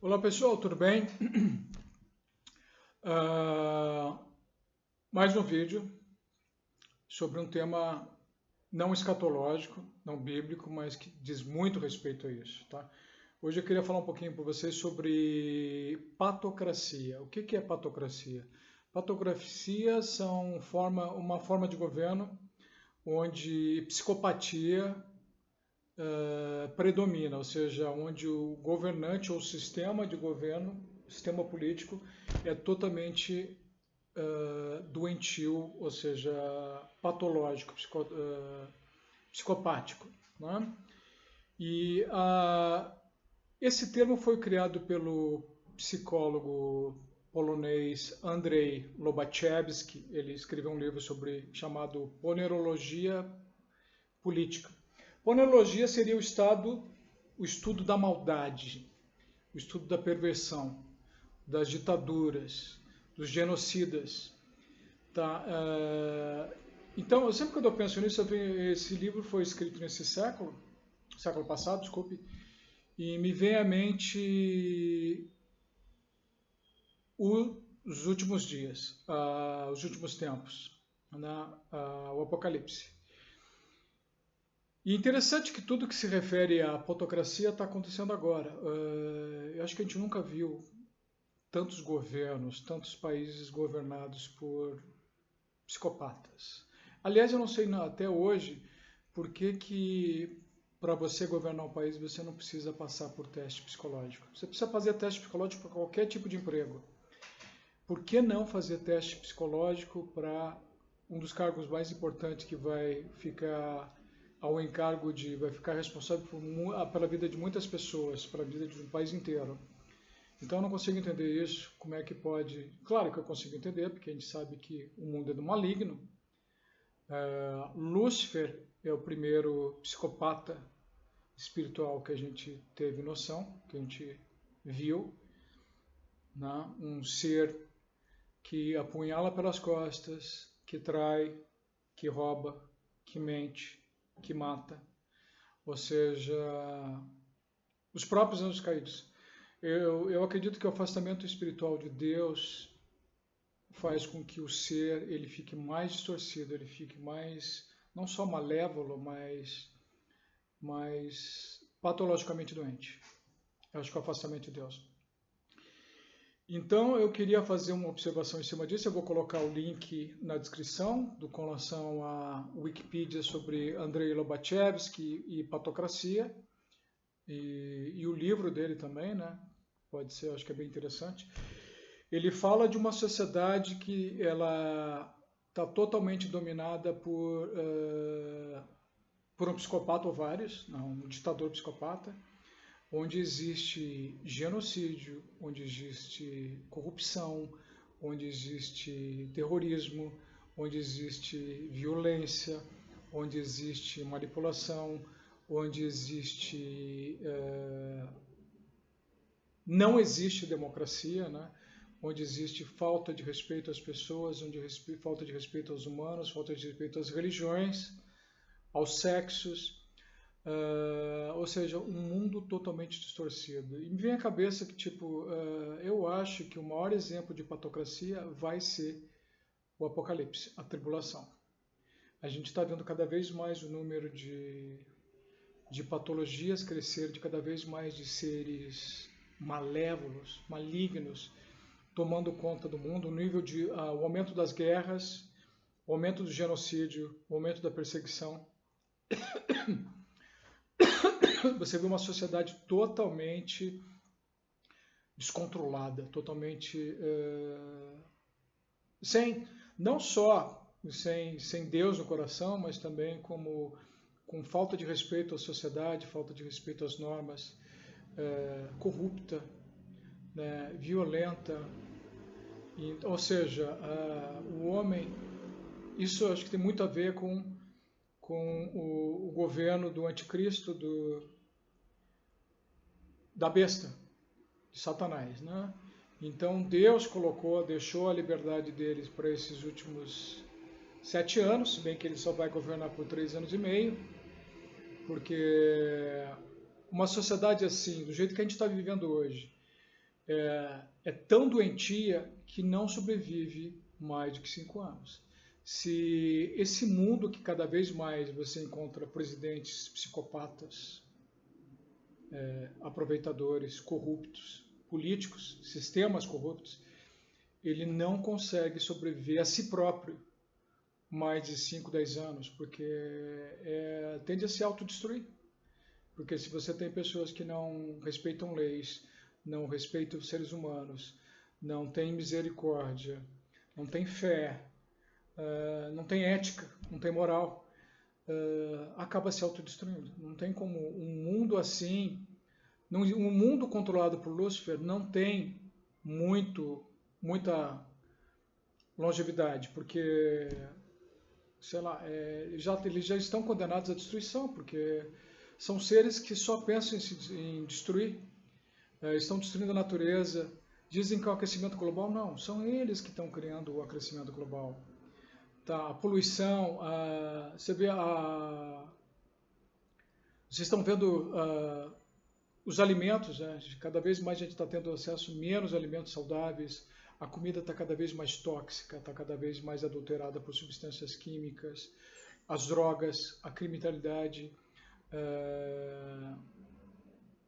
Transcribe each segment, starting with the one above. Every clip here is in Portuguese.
Olá pessoal, tudo bem? Ah, mais um vídeo sobre um tema não escatológico, não bíblico, mas que diz muito respeito a isso, tá? Hoje eu queria falar um pouquinho para vocês sobre patocracia. O que é patocracia? Patocracia são uma forma de governo onde psicopatia predomina, ou seja, onde o governante ou o sistema de governo, sistema político, é totalmente doentio, ou seja, patológico, psicopático. Né? E esse termo foi criado pelo psicólogo polonês Andrzej Lobachevsky. Ele escreveu um livro chamado Ponerologia Política. Ponerologia seria o estudo da maldade, o estudo da perversão, das ditaduras, dos genocidas. Tá? Então, sempre quando eu penso nisso, esse livro foi escrito nesse século passado, desculpe, e me vem à mente os últimos dias, os últimos tempos, né? O Apocalipse. E interessante que tudo que se refere à patocracia está acontecendo agora. Eu acho que a gente nunca viu tantos governos, tantos países governados por psicopatas. Aliás, eu não sei até hoje por que para você governar um país você não precisa passar por teste psicológico. Você precisa fazer teste psicológico para qualquer tipo de emprego. Por que não fazer teste psicológico para um dos cargos mais importantes que vai ficar ao encargo vai ficar responsável pela vida de muitas pessoas, pela vida de um país inteiro? Então eu não consigo entender isso, como é que pode... Claro que eu consigo entender, porque a gente sabe que o mundo é do maligno. Lúcifer é o primeiro psicopata espiritual que a gente teve noção, que a gente viu, né? Um ser que apunhala pelas costas, que trai, que rouba, que mente, que mata. Ou seja, os próprios anjos caídos. Eu acredito que o afastamento espiritual de Deus faz com que o ser ele fique mais distorcido, ele fique mais, não só malévolo, mas patologicamente doente. Eu acho que é o afastamento de Deus. Então eu queria fazer uma observação em cima disso. Eu vou colocar o link na descrição com relação à Wikipedia sobre Andrzej Lobachevsky e patocracia. E o livro dele também, né? Pode ser, acho que é bem interessante. Ele fala de uma sociedade que ela está totalmente dominada por um psicopata ou vários, não, um ditador psicopata, onde existe genocídio, onde existe corrupção, onde existe terrorismo, onde existe violência, onde existe manipulação, onde existe não existe democracia, né? Onde existe falta de respeito às pessoas, falta de respeito aos humanos, falta de respeito às religiões, aos sexos, ou seja, um mundo totalmente distorcido. E me vem à cabeça que, eu acho que o maior exemplo de patocracia vai ser o Apocalipse, a tribulação. A gente está vendo cada vez mais o número de patologias crescer, de cada vez mais de seres malévolos, malignos, tomando conta do mundo, o aumento das guerras, o aumento do genocídio, o aumento da perseguição. Você vê uma sociedade totalmente descontrolada, totalmente não só sem Deus no coração, mas também com falta de respeito à sociedade, falta de respeito às normas, corrupta, né, violenta. Ou seja, o homem, isso acho que tem muito a ver com o governo do anticristo, da besta, de Satanás, né? Então Deus deixou a liberdade deles para esses últimos 7 anos, se bem que ele só vai governar por 3 anos e meio, porque uma sociedade assim, do jeito que a gente está vivendo hoje, é tão doentia que não sobrevive mais do que 5 anos. Se esse mundo que cada vez mais você encontra presidentes psicopatas, aproveitadores, corruptos, políticos, sistemas corruptos, ele não consegue sobreviver a si próprio mais de 5, 10 anos, porque tende a se autodestruir. Porque se você tem pessoas que não respeitam leis, não respeitam os seres humanos, não têm misericórdia, não têm fé, não tem ética, não tem moral, acaba se autodestruindo. Não tem como um mundo assim, um mundo controlado por Lúcifer não tem muita longevidade, porque, sei lá, eles já estão condenados à destruição, porque são seres que só pensam em destruir, estão destruindo a natureza, dizem que é o aquecimento global, não, são eles que estão criando o aquecimento global. Tá, a poluição, você vê vocês estão vendo os alimentos, né? Cada vez mais a gente está tendo acesso a menos alimentos saudáveis, a comida está cada vez mais tóxica, está cada vez mais adulterada por substâncias químicas, as drogas, a criminalidade,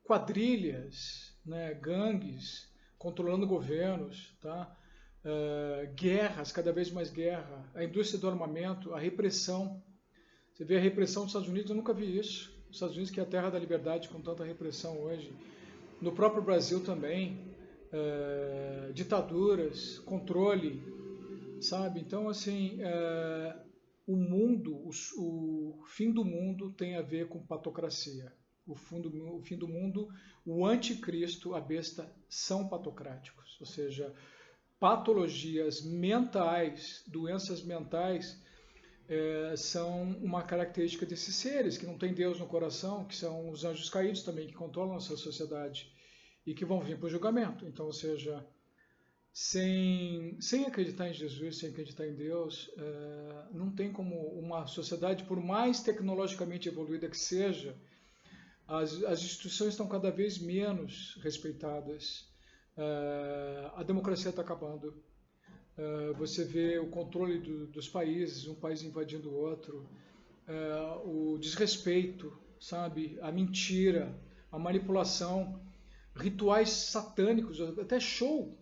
quadrilhas, né? Gangues, controlando governos, tá? Guerras, cada vez mais guerra, a indústria do armamento, a repressão. Você vê a repressão dos Estados Unidos, eu nunca vi isso. Os Estados Unidos, que é a terra da liberdade, com tanta repressão hoje. No próprio Brasil também, ditaduras, controle, sabe? Então, assim, o mundo, o fim do mundo tem a ver com patocracia. O fim do mundo, o anticristo, a besta, são patocráticos, ou seja, patologias mentais, doenças mentais, são uma característica desses seres que não têm Deus no coração, que são os anjos caídos também, que controlam essa sociedade e que vão vir para o julgamento. Então, ou seja, sem acreditar em Jesus, sem acreditar em Deus, não tem como uma sociedade, por mais tecnologicamente evoluída que seja, as instituições estão cada vez menos respeitadas, a democracia está acabando. Você vê o controle dos países, um país invadindo o outro, o desrespeito, sabe? A mentira, a manipulação, rituais satânicos, até show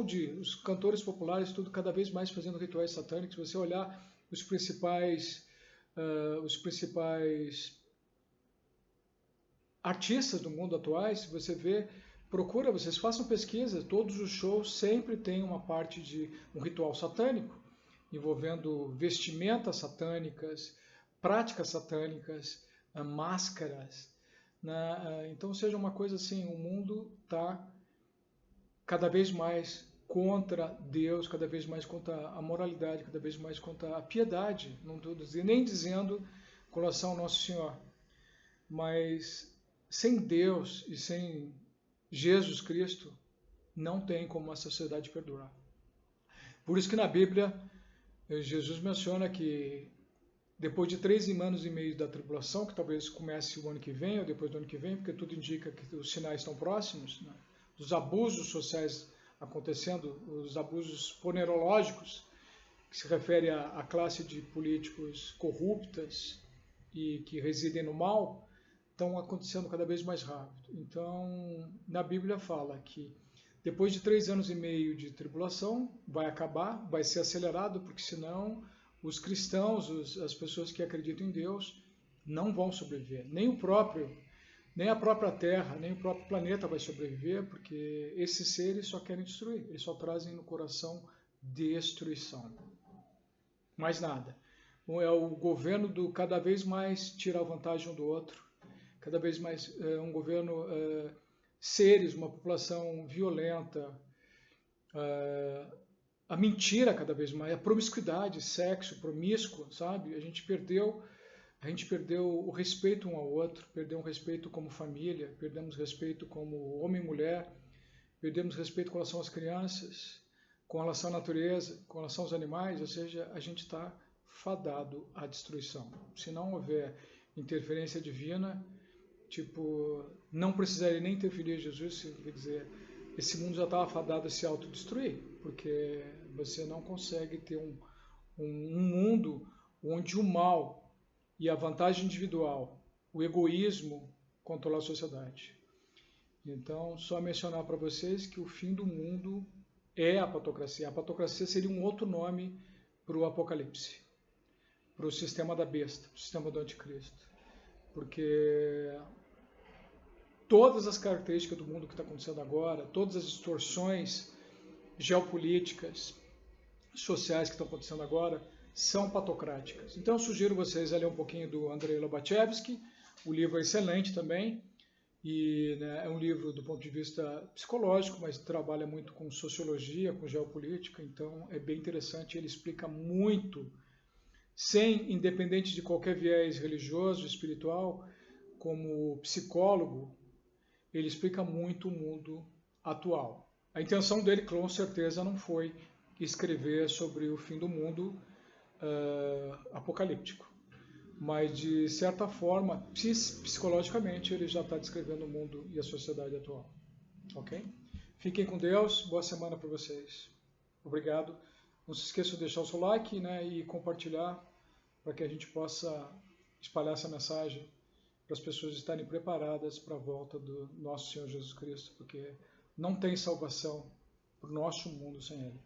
de os cantores populares, tudo cada vez mais fazendo rituais satânicos. Você olhar os principais artistas do mundo atuais, você vê, procura, vocês façam pesquisa, todos os shows sempre tem uma parte de um ritual satânico, envolvendo vestimentas satânicas, práticas satânicas, máscaras, né? Então, seja uma coisa assim, o mundo está cada vez mais contra Deus, cada vez mais contra a moralidade, cada vez mais contra a piedade, não estou nem dizendo com relação ao Nosso Senhor, mas sem Deus e sem Jesus Cristo, não tem como a sociedade perdurar. Por isso que na Bíblia, Jesus menciona que depois de 3 anos e meio da tribulação, que talvez comece o ano que vem ou depois do ano que vem, porque tudo indica que os sinais estão próximos, né? Os abusos sociais acontecendo, os abusos ponerológicos, que se refere à classe de políticos corruptas e que residem no mal, estão acontecendo cada vez mais rápido. Então, na Bíblia fala que depois de 3 anos e meio de tribulação, vai acabar, vai ser acelerado, porque senão os cristãos, as pessoas que acreditam em Deus, não vão sobreviver. Nem a própria Terra, nem o próprio planeta vai sobreviver, porque esses seres só querem destruir, eles só trazem no coração destruição. Mais nada. É o governo do cada vez mais tirar vantagem um do outro, cada vez mais um governo, seres, uma população violenta, a mentira cada vez mais, a promiscuidade, sexo promíscuo, sabe? A gente perdeu o respeito um ao outro, perdemos respeito como família, perdemos respeito como homem e mulher, perdemos respeito com relação às crianças, com relação à natureza, com relação aos animais, ou seja, a gente está fadado à destruição. Se não houver interferência divina, não precisaria nem interferir Jesus, quer dizer, esse mundo já estava fadado a se autodestruir, porque você não consegue ter um mundo onde o mal e a vantagem individual, o egoísmo, controla a sociedade. Então, só mencionar para vocês que o fim do mundo é a patocracia. A patocracia seria um outro nome para o Apocalipse, para o sistema da besta, para o sistema do anticristo. Porque todas as características do mundo que está acontecendo agora, todas as distorções geopolíticas, sociais que estão acontecendo agora, são patocráticas. Então eu sugiro vocês a ler um pouquinho do Andrei Lobachevsky, o livro é excelente também, e né, é um livro do ponto de vista psicológico, mas trabalha muito com sociologia, com geopolítica, então é bem interessante, ele explica muito, sem, independente de qualquer viés religioso, espiritual, como psicólogo, ele explica muito o mundo atual. A intenção dele, com certeza, não foi escrever sobre o fim do mundo apocalíptico, mas de certa forma, psicologicamente, ele já está descrevendo o mundo e a sociedade atual. Ok? Fiquem com Deus, boa semana para vocês. Obrigado. Não se esqueçam de deixar o seu like, né, e compartilhar para que a gente possa espalhar essa mensagem para as pessoas estarem preparadas para a volta do nosso Senhor Jesus Cristo, porque não tem salvação para o nosso mundo sem Ele.